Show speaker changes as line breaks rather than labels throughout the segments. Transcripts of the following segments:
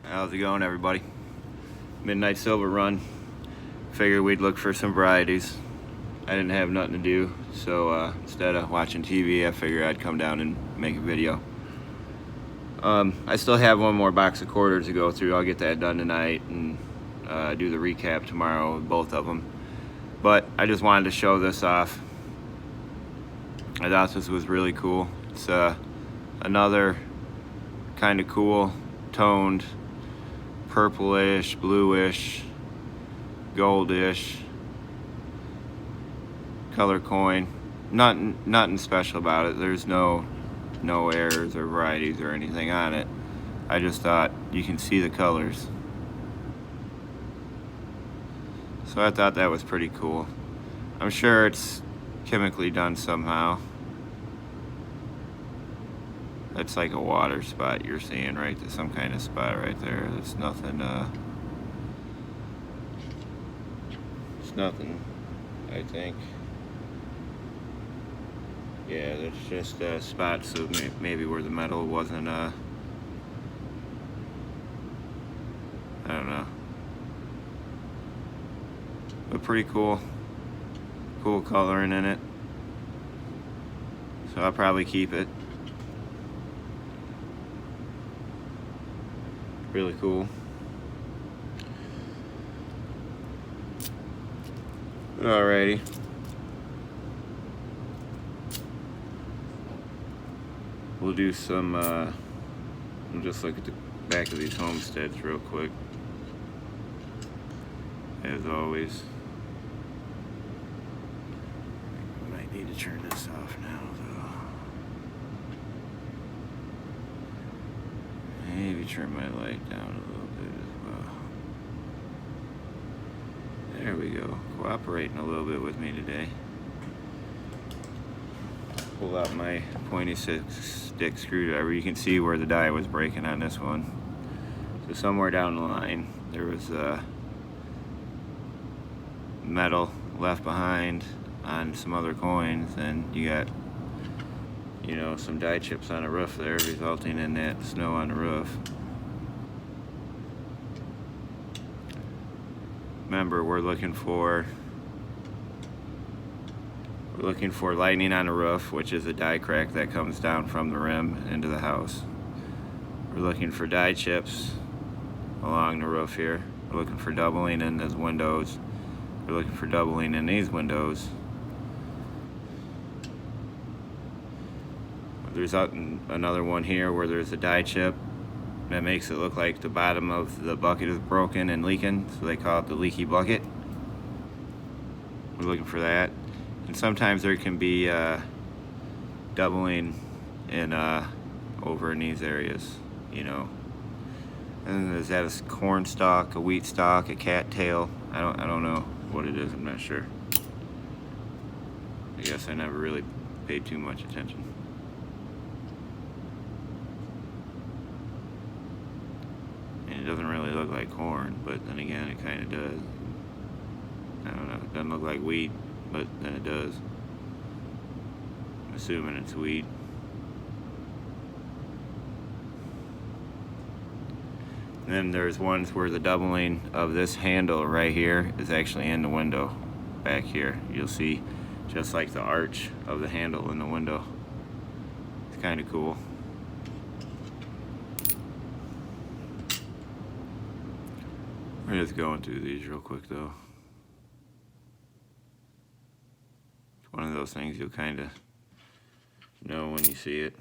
How's it going, everybody? Midnight Silver Run. Figured we'd look for some varieties. I didn't have nothing to do, so instead of watching TV, I figured I'd come down and make a video. I still have one more box of quarters to go through. I'll get that done tonight and do the recap tomorrow with both of them. But I just wanted to show this off. I thought this was really cool. It's another kind of cool toned purplish, bluish, goldish color coin. Nothing special about it. There's no errors or varieties or anything on it. I just thought you can see the colors. So I thought that was pretty cool. I'm sure it's chemically done somehow. That's like a water spot you're seeing, right? There's some kind of spot right there. There's nothing, it's nothing, I think. Yeah, that's just a spot, so maybe where the metal wasn't, I don't know. But pretty cool. Cool coloring in it. So I'll probably keep it. Really cool. Alrighty. We'll do some, we'll just look at the back of these homesteads real quick. As always. I might need to turn this off now, though. Maybe turn my light down a little bit as well. There we go. Cooperating a little bit with me today. Pull out my pointy stick screwdriver. You can see where the die was breaking on this one. So somewhere down the line, there was metal left behind on some other coins, and you got, you know, some die chips on the roof there, resulting in that snow on the roof. Remember, we're looking for lightning on the roof, which is a die crack that comes down from the rim into the house. We're looking for die chips along the roof here. We're looking for doubling in those windows. We're looking for doubling in these windows. There's another one here where there's a die chip that makes it look like the bottom of the bucket is broken and leaking, so they call it the leaky bucket. We're looking for that. And sometimes there can be doubling in over in these areas, you know. And is that a corn stalk, a wheat stalk, a cattail? I don't know what it is. I'm not sure. I guess I never really paid too much attention. And it doesn't really look like corn, but then again, it kind of does. I don't know. It doesn't look like wheat, but then it does. I'm assuming it's wheat. And then there's ones where the doubling of this handle right here is actually in the window back here. You'll see just like the arch of the handle in the window. It's kind of cool. We're just going through these real quick though. It's one of those things you'll kind of know when you see it.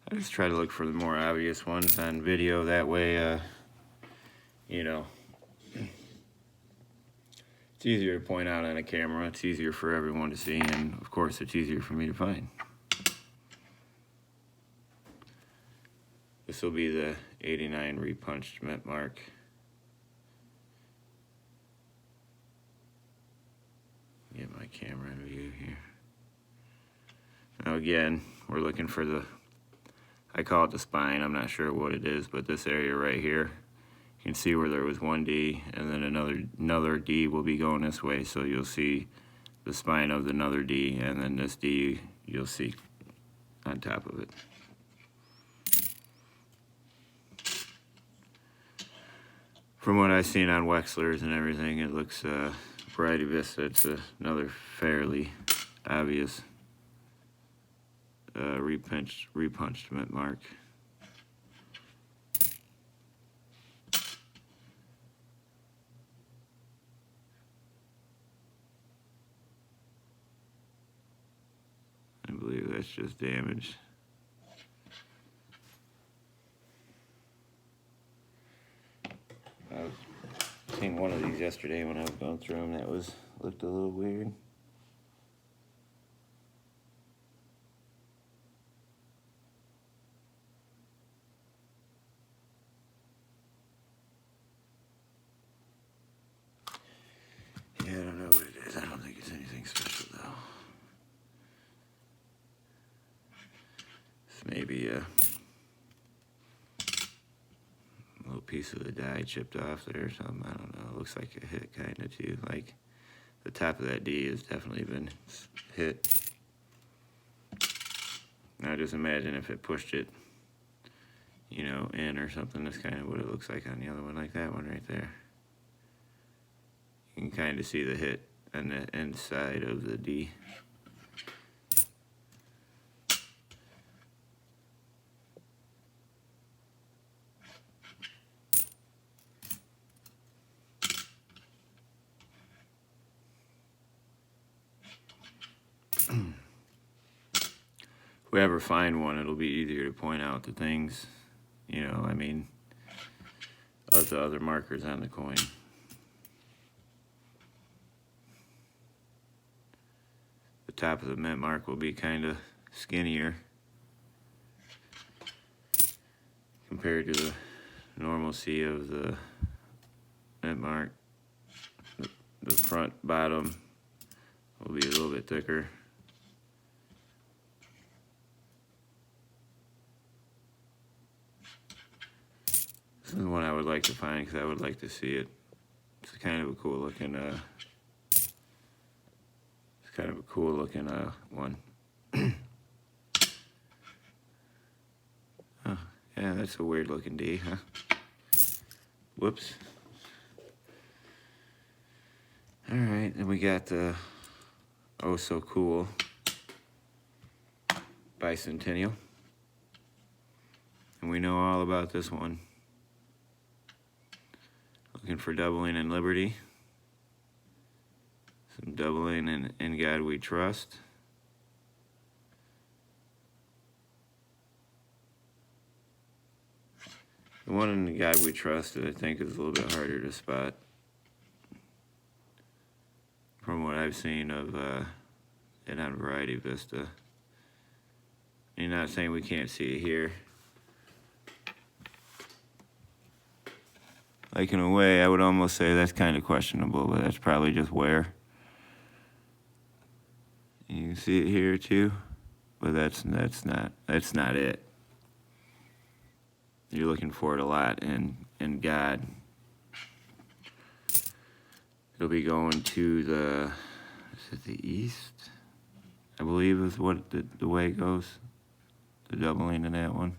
I just try to look for the more obvious ones on video, that way, you know, it's easier to point out on a camera, it's easier for everyone to see, and of course it's easier for me to find. This will be the 89 repunched mint mark. Get my camera in view here. Now again, we're looking for the I call it the spine. I'm not sure what it is, but this area right here, you can see where there was one D, and then another D will be going this way. So you'll see the spine of another D, and then this D you'll see on top of it. From what I've seen on Wexler's and everything, it looks Variety Vista. It's another fairly obvious repunched mint mark. I believe that's just damage. I was seen one of these yesterday when I was going through them. That looked a little weird. Yeah, I don't know what it is. I don't think it's anything special though. It's maybe a little piece of the die chipped off there or something. I don't know. It looks like a hit kind of too. Like the top of that D has definitely been hit. Now just imagine if it pushed it, you know, in or something. That's kind of what it looks like on the other one, like that one right there. You can kind of see the hit on the inside of the D. If we ever find one, it'll be easier to point out the things, you know, I mean, of the other markers on the coin. The top of the mint mark will be kind of skinnier compared to the normalcy of the mint mark. The front bottom will be a little bit thicker. This is the one I would like to find because I would like to see it. It's kind of a cool looking one. Oh, yeah, that's a weird looking D, huh? Whoops. All right, then we got the oh so cool Bicentennial. And we know all about this one. Looking for doubling in Liberty. Some doubling in God We Trust. The one in God We Trust, I think, is a little bit harder to spot. From what I've seen of it on Variety Vista. You're not saying we can't see it here. Like, in a way, I would almost say that's kind of questionable, but that's probably just wear. You can see it here too, but that's not it. You're looking for it a lot in God. It'll be going to the, is it the east? I believe is what the way it goes. The doubling in that one.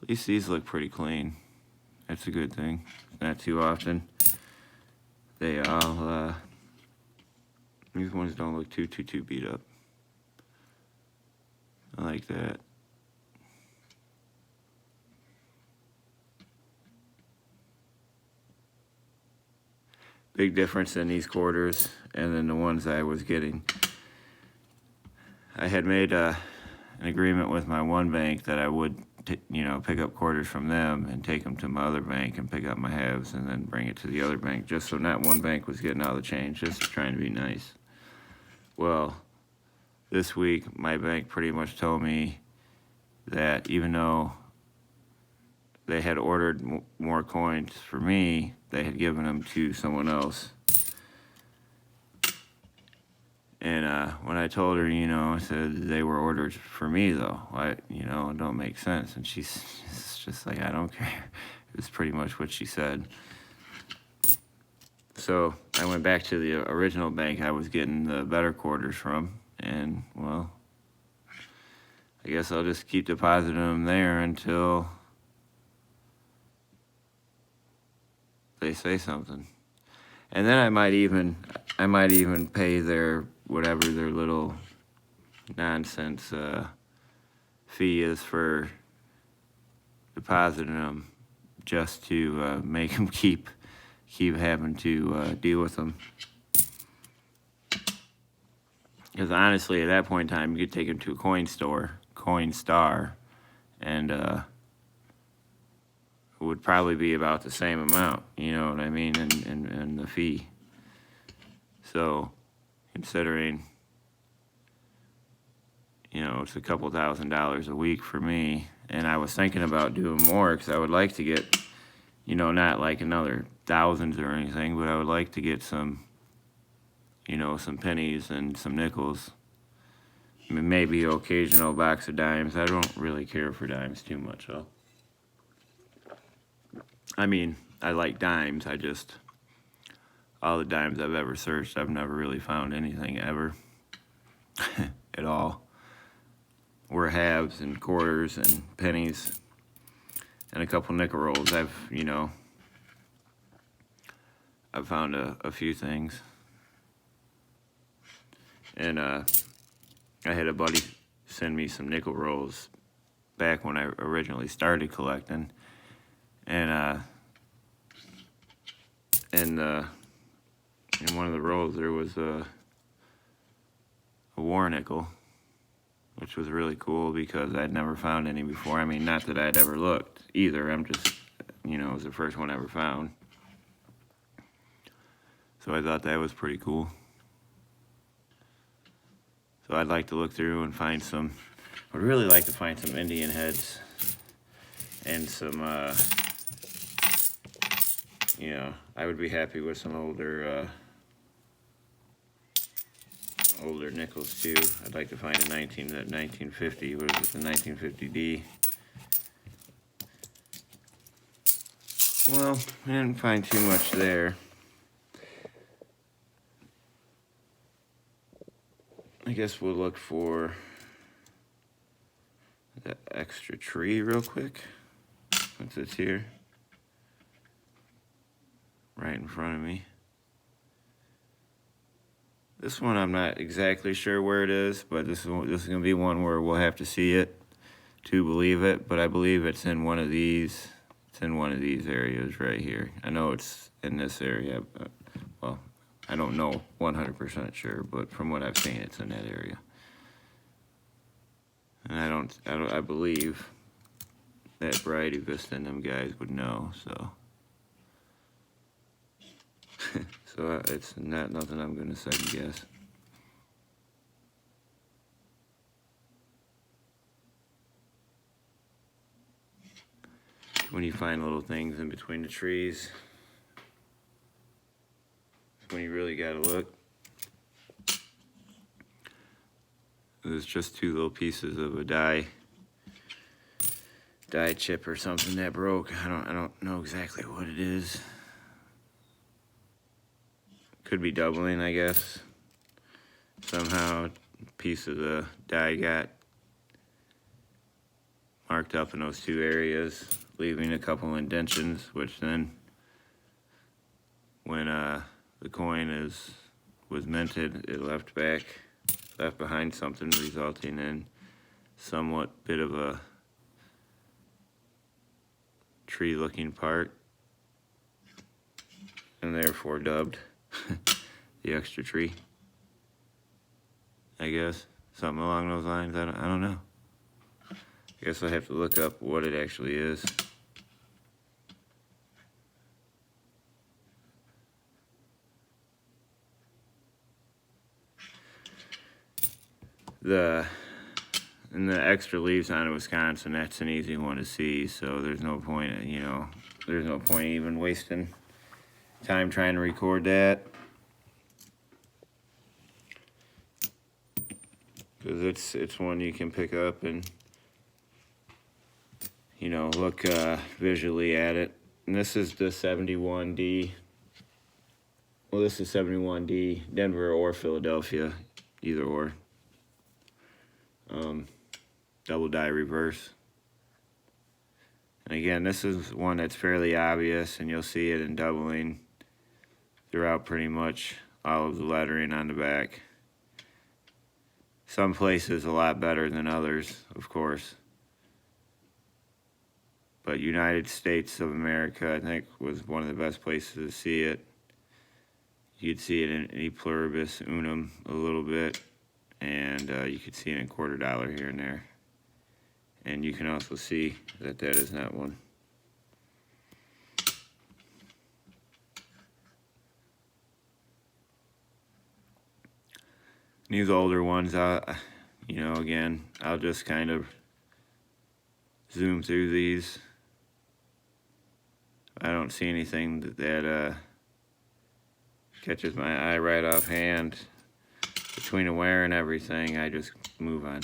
At least these look pretty clean. That's a good thing. Not too often. They all, these ones don't look too beat up. I like that. Big difference in these quarters and then the ones I was getting. I had made an agreement with my one bank that I would, pick up quarters from them and take them to my other bank and pick up my halves and then bring it to the other bank, just so not one bank was getting all the change, just trying to be nice. Well, this week my bank pretty much told me that even though they had ordered more coins for me, they had given them to someone else. And when I told her, I said they were ordered for me though. It don't make sense. And she's just like, I don't care. It was pretty much what she said. So I went back to the original bank I was getting the better quarters from, and well, I guess I'll just keep depositing them there until they say something. And then I might even pay their whatever their little nonsense fee is for depositing them, just to make them keep having to deal with them. Because honestly, at that point in time, you could take them to a Coinstar, and it would probably be about the same amount, you know what I mean, and the fee. So, considering, it's a couple $1,000s a week for me, and I was thinking about doing more, because I would like to get, not like another thousands or anything, but I would like to get some, some pennies and some nickels. I mean, maybe an occasional box of dimes. I don't really care for dimes too much, though. I mean, I like dimes. All the dimes I've ever searched, I've never really found anything ever at all. Were halves and quarters and pennies and a couple nickel rolls. I've found a few things. And I had a buddy send me some nickel rolls back when I originally started collecting. And in one of the rolls there was a war nickel, which was really cool because I'd never found any before. I mean, not that I'd ever looked either. I'm just, it was the first one I ever found. So I thought that was pretty cool. So I'd like to look through and find some, I'd really like to find some Indian heads and some, I would be happy with some older nickels too. I'd like to find that 1950, what is it, the 1950D. Well, I didn't find too much there. I guess we'll look for the extra tree real quick. What's it's here? Right in front of me. This one I'm not exactly sure where it is, but this is going to be one where we'll have to see it to believe it, but I believe it's in one of these. It's in one of these areas right here. I know it's in this area. Well, I don't know 100% sure, but from what I've seen, it's in that area. And I believe that Variety Vista and them guys would know, so. So it's not nothing I'm going to second guess. When you find little things in between the trees, when you really got to look. There's just two little pieces of a die chip or something that broke. I don't know exactly what it is. Could be doubling, I guess. Somehow a piece of the die got marked up in those two areas, leaving a couple indentions, which then when the coin was minted, it left behind something, resulting in somewhat bit of a tree looking part, and therefore dubbed the extra tree, I guess. Something along those lines. I don't know. I guess I have to look up what it actually is. And the extra leaves on Wisconsin, that's an easy one to see, so there's no point, there's no point even wasting time trying to record that. because it's one you can pick up and, you know, look visually at it. And this is the 71D. Well, this is 71D, Denver or Philadelphia, either or. Double die reverse. And again, this is one that's fairly obvious, and you'll see it in doubling throughout pretty much all of the lettering on the back. Some places a lot better than others, of course. But United States of America, I think, was one of the best places to see it. You'd see it in E Pluribus Unum a little bit, and you could see it in $quarter here and there. And you can also see that that is not one. These older ones, you know, again, I'll just kind of zoom through these. I don't see anything that catches my eye right offhand. Between the wear and everything, I just move on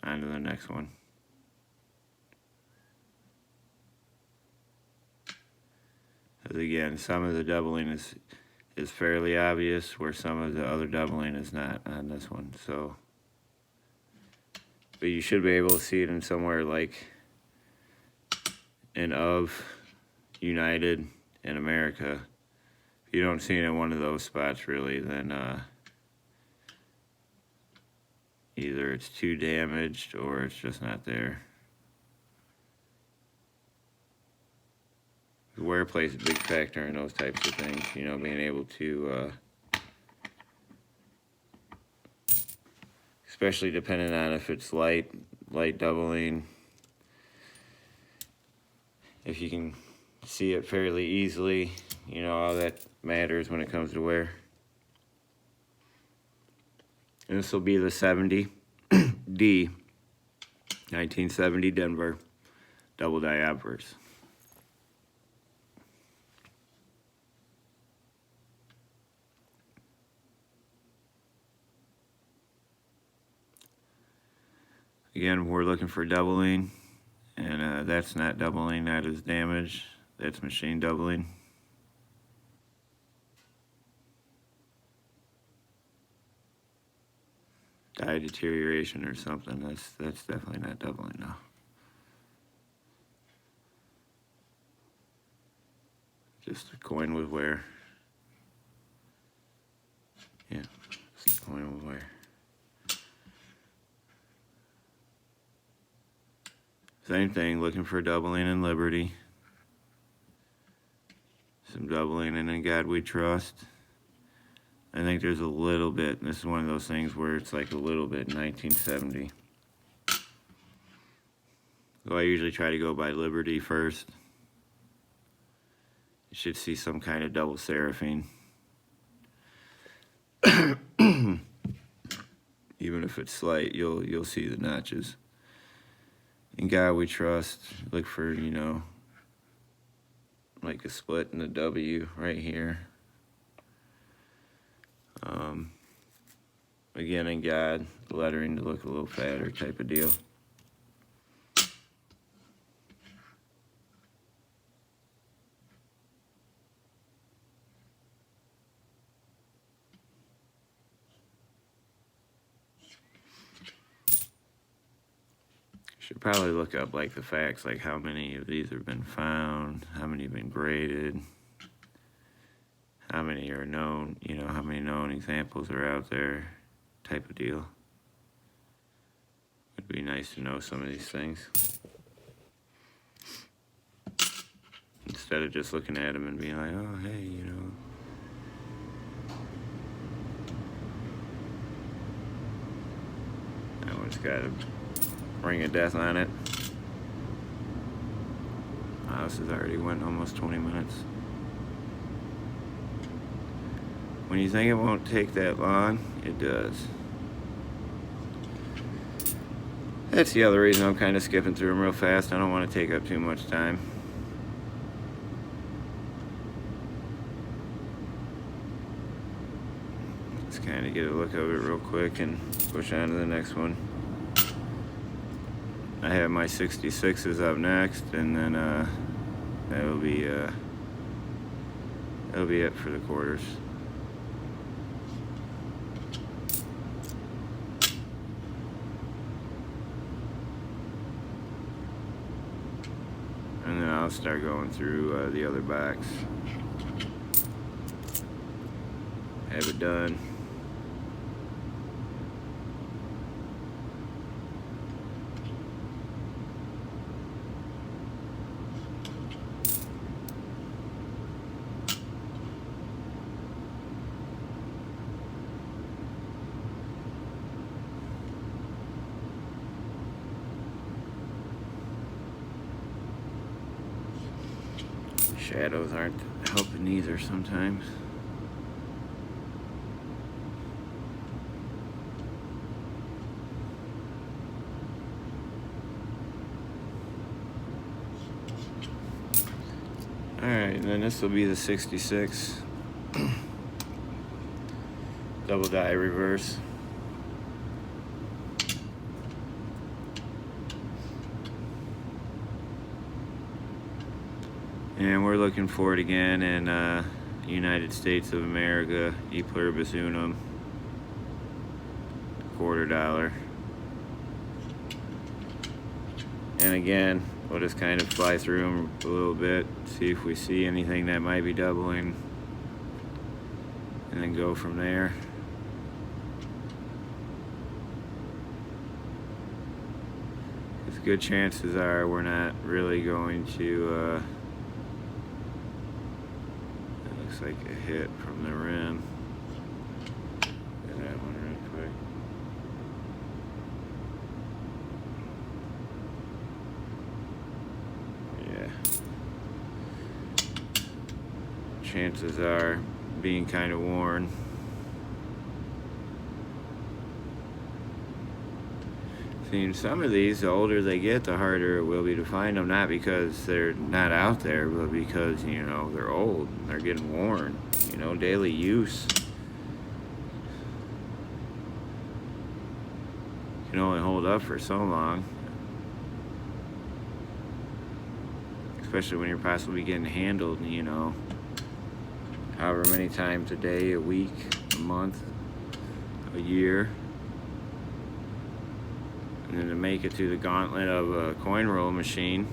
to the next one. As again, some of the doubling is fairly obvious, where some of the other doubling is not on this one. So, but you should be able to see it in somewhere like in of, United, and America. If you don't see it in one of those spots really, then either it's too damaged or it's just not there. Wear plays a big factor in those types of things, you know, being able to, especially depending on if it's light doubling, if you can see it fairly easily, you know, all that matters when it comes to wear. And this will be the 70D, 1970 Denver, double die obverse. Again, we're looking for doubling, and that's not doubling, that is damage. That's machine doubling. Die deterioration or something, that's definitely not doubling now. Just a coin with wear. Yeah, just a coin with wear. Same thing, looking for doubling in Liberty. Some doubling in In God We Trust. I think there's a little bit. This is one of those things where it's like a little bit, 1970. So I usually try to go by Liberty first. You should see some kind of double seraphine. Even if it's slight, you'll see the notches. In God We Trust, look for, you know, like a split in the W right here. Again, in God, the lettering to look a little fatter type of deal. Should probably look up like the facts, like how many of these have been found, how many have been graded, how many are known, you know, how many known examples are out there, type of deal. It'd be nice to know some of these things, instead of just looking at them and being like, oh, hey, you know. That one's got a ring of death on it. Wow, this has already went almost 20 minutes. When you think it won't take that long, it does. That's the other reason I'm kind of skipping through them real fast. I don't want to take up too much time. Just kind of get a look of it real quick and push on to the next one. I have my 66s up next, and then that'll be it for the quarters. And then I'll start going through the other backs. Have it done. Shadows aren't helping either sometimes. Alright, and then this will be the 66 double die reverse. And we're looking for it again in United States of America, E pluribus unum, $0.25. And again, we'll just kind of fly through them a little bit, see if we see anything that might be doubling, and then go from there. Because good chances are we're not really going to like a hit from the rim. Get that one real quick. Yeah. Chances are being kind of worn. See, some of these, the older they get, the harder it will be to find them, not because they're not out there, but because, you know, they're old, they're getting worn, you know, daily use. Can only hold up for so long, especially when you're possibly getting handled, you know, however many times a day, a week, a month, a year. And then to make it through the gauntlet of a coin roll machine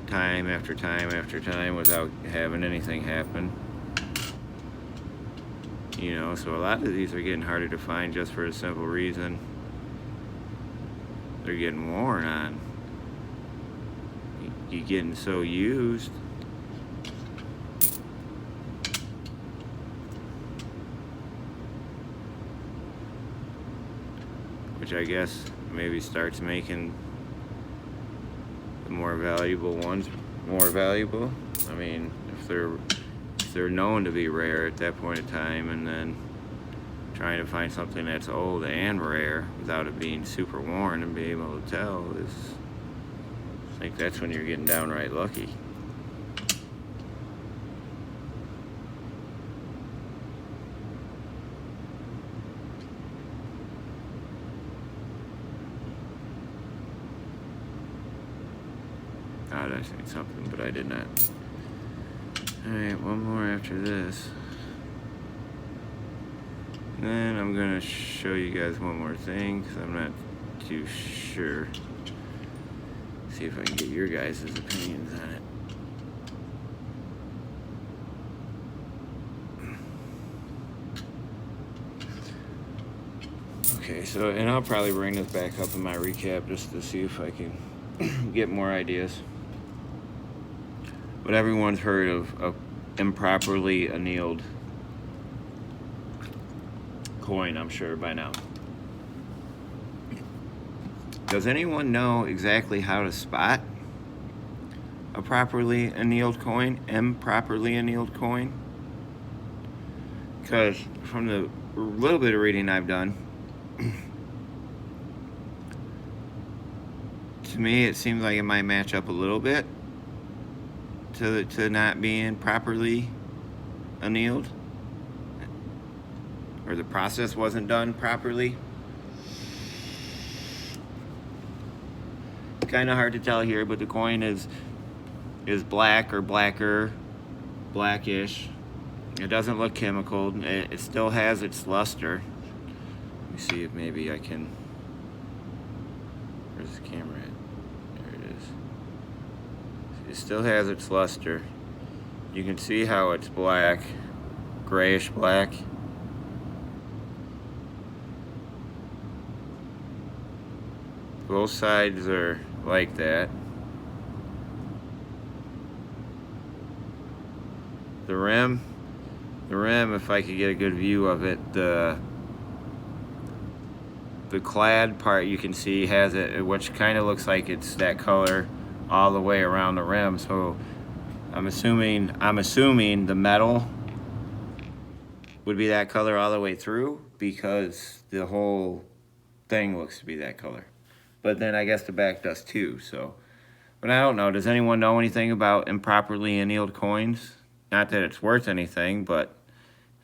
time after time after time without having anything happen. You know, so a lot of these are getting harder to find just for a simple reason. They're getting worn on. You're getting so used. Which I guess maybe starts making the more valuable ones more valuable. I mean, if they're known to be rare at that point in time, and then trying to find something that's old and rare without it being super worn and being able to tell is, I think that's when you're getting downright lucky. I seen something, but I did not. Alright, one more after this. And then I'm gonna show you guys one more thing, because I'm not too sure. See if I can get your guys' opinions on it. Okay, so, and I'll probably bring this back up in my recap just to see if I can get more ideas. But everyone's heard of improperly annealed coin, I'm sure, by now. Does anyone know exactly how to spot a properly annealed coin, improperly annealed coin? Because from the little bit of reading I've done, to me it seems like it might match up a little bit to not being properly annealed, or the process wasn't done properly. Kind of hard to tell here, but the coin is black or blacker, blackish. It doesn't look chemicaled. It still has its luster. Let me see if maybe I can. Where's the camera at? There it is. It still has its luster. You can see how it's black, grayish black. Both sides are like that. The rim, if I could get a good view of it, the clad part you can see has it, which kind of looks like it's that color all the way around the rim. So I'm assuming the metal would be that color all the way through, because the whole thing looks to be that color. But then I guess the back does too. So, but I don't know. Does anyone know anything about improperly annealed coins? Not that it's worth anything, but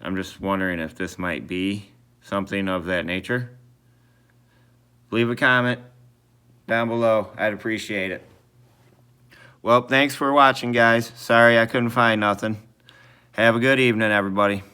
I'm just wondering if this might be something of that nature. Leave a comment down below. I'd appreciate it. Well, thanks for watching, guys. Sorry I couldn't find nothing. Have a good evening, everybody.